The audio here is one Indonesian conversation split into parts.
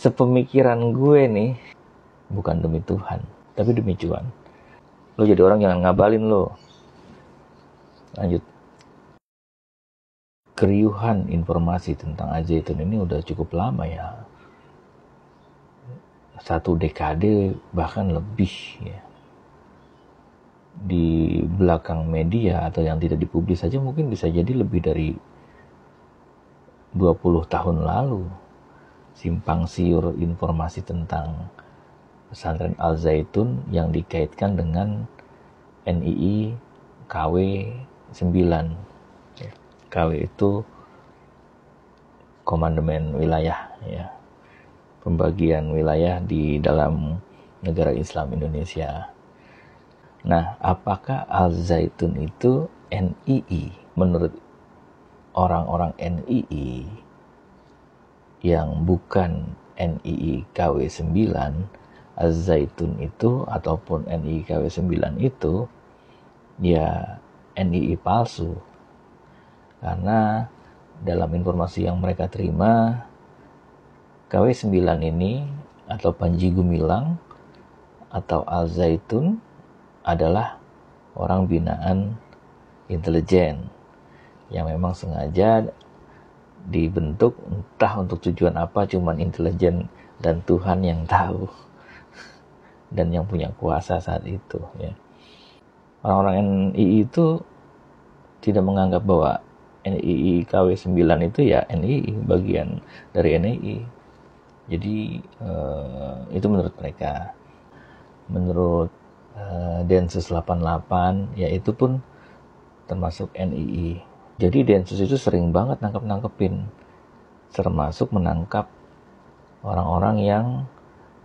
sepemikiran gue nih, bukan demi Tuhan, tapi demi cuan. Lo jadi orang jangan ngabalin lo. Lanjut. Keriuhan informasi tentang Al-Zaitun ini udah cukup lama ya. 1 dekade bahkan lebih ya. Di belakang media atau yang tidak dipublis saja mungkin bisa jadi lebih dari 20 tahun lalu. Simpang siur informasi tentang pesantren Al-Zaitun yang dikaitkan dengan NII KW 9. KW itu komandemen wilayah ya. Pembagian wilayah di dalam negara Islam Indonesia. Nah, apakah Al-Zaitun itu NII? Menurut orang-orang NII yang bukan NII KW 9, Al-Zaitun itu ataupun NII KW 9 itu ya NII palsu. Karena dalam informasi yang mereka terima, KW 9 ini atau Panji Gumilang atau Al-Zaitun adalah orang binaan intelijen yang memang sengaja dibentuk entah untuk tujuan apa, cuman intelijen dan Tuhan yang tahu dan yang punya kuasa saat itu ya. Orang-orang NII itu tidak menganggap bahwa NII KW 9 itu ya NII, bagian dari NII. Jadi itu menurut mereka. Menurut Densus 88 ya itu pun termasuk NII. Jadi Densus itu sering banget nangkep-nangkepin, termasuk menangkap orang-orang yang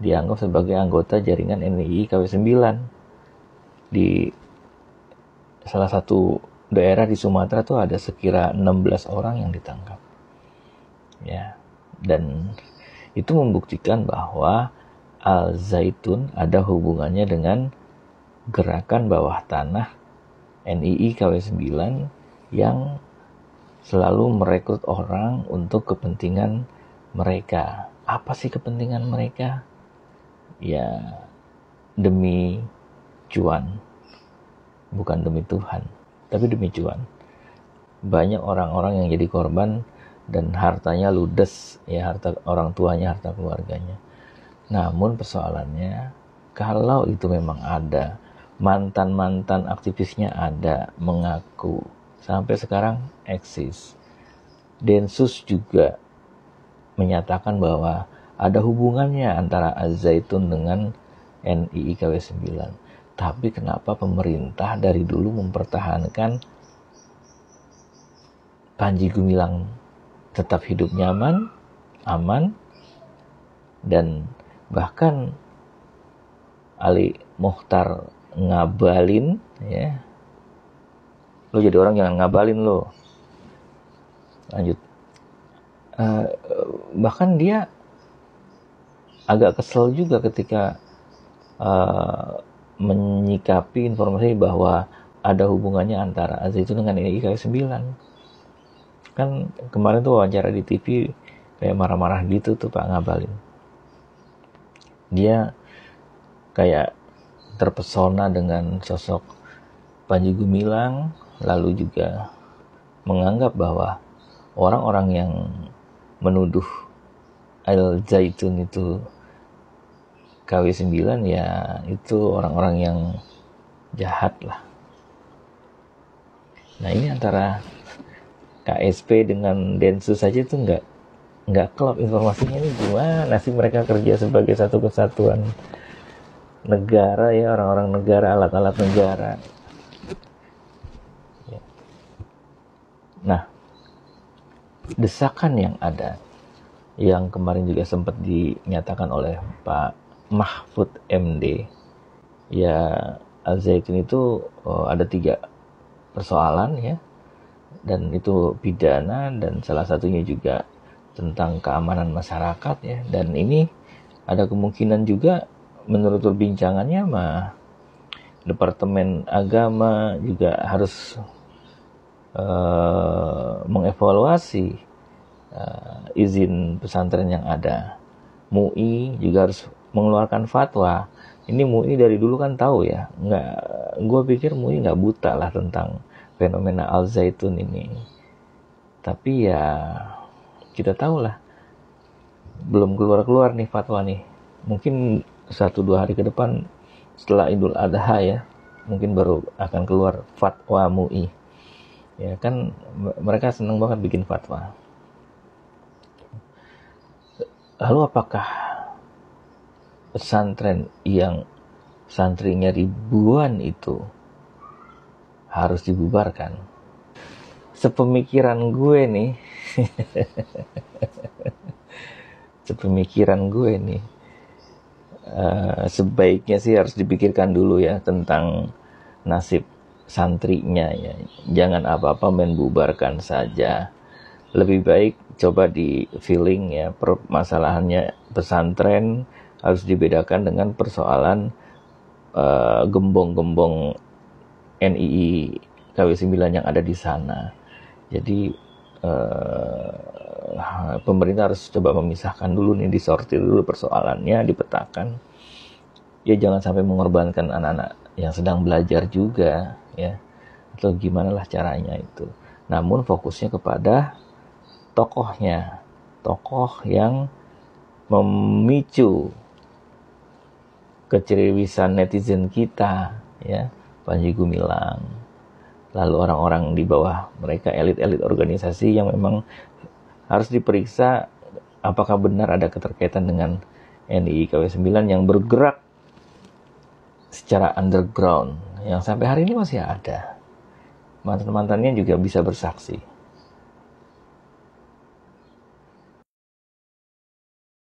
dianggap sebagai anggota jaringan NII KW 9. Di salah satu daerah di Sumatera tuh ada sekira 16 orang yang ditangkap. Ya. Dan itu membuktikan bahwa Al-Zaitun ada hubungannya dengan gerakan bawah tanah NII KW 9 yang selalu merekrut orang untuk kepentingan mereka. Apa sih kepentingan mereka? Ya demi cuan. Bukan demi Tuhan, tapi demi cuan. Banyak orang-orang yang jadi korban dan hartanya ludes, ya harta orang tuanya, harta keluarganya. Namun persoalannya, kalau itu memang ada, mantan-mantan aktivisnya ada, mengaku, sampai sekarang eksis. Densus juga menyatakan bahwa ada hubungannya antara Al-Zaitun dengan NII KW 9. Tapi kenapa pemerintah dari dulu mempertahankan Panji Gumilang tetap hidup nyaman, aman, dan bahkan Ali Mukhtar ngabalin ya. Lo jadi orang jangan ngabalin lo. Lanjut. Bahkan dia agak kesel juga ketika menyikapi informasi bahwa ada hubungannya antara Al-Zaitun dengan NII KW 9. Kan kemarin tuh wawancara di TV kayak marah-marah gitu tuh Pak Ngabalin. Dia kayak terpesona dengan sosok Panji Gumilang, lalu juga menganggap bahwa orang-orang yang menuduh Al-Zaitun itu KW 9 ya itu orang-orang yang jahat lah. Nah ini antara KSP dengan Densus saja itu nggak klop informasinya. Ini gimana sih mereka kerja sebagai satu kesatuan negara ya, orang-orang negara, alat-alat negara ya. Nah desakan yang ada yang kemarin juga sempat dinyatakan oleh Pak Mahfud MD ya, Al-Zaitun itu ada 3 persoalan ya, dan itu pidana dan salah satunya juga tentang keamanan masyarakat ya. Dan ini ada kemungkinan juga menurut perbincangannya mah Departemen Agama juga harus mengevaluasi izin pesantren yang ada. MUI juga harus mengeluarkan fatwa. Ini MUI dari dulu kan tahu ya, gue pikir MUI nggak buta lah tentang fenomena Al Zaitun ini. Tapi ya kita tahu lah, belum keluar nih fatwa nih. Mungkin 1-2 hari ke depan setelah Idul Adha ya, mungkin baru akan keluar fatwa MUI. Ya kan mereka senang banget bikin fatwa. Lalu apakah pesantren yang santrinya ribuan itu harus dibubarkan? Sepemikiran gue nih, sebaiknya sih harus dipikirkan dulu ya tentang nasib santrinya ya. Jangan apa-apa main bubarkan saja. Lebih baik coba di feeling ya, permasalahannya pesantren harus dibedakan dengan persoalan gembong-gembong NII KW9 yang ada di sana. Jadi pemerintah harus coba memisahkan dulu nih, disortir dulu persoalannya, dipetakan. Ya jangan sampai mengorbankan anak-anak yang sedang belajar juga ya. Atau gimana lah caranya itu. Namun fokusnya kepada tokohnya, tokoh yang memicu keceriwisan netizen kita ya, Panji Gumilang, lalu orang-orang di bawah mereka, elit-elit organisasi yang memang harus diperiksa apakah benar ada keterkaitan dengan NII KW9 yang bergerak secara underground yang sampai hari ini masih ada. Mantan-mantannya juga bisa bersaksi.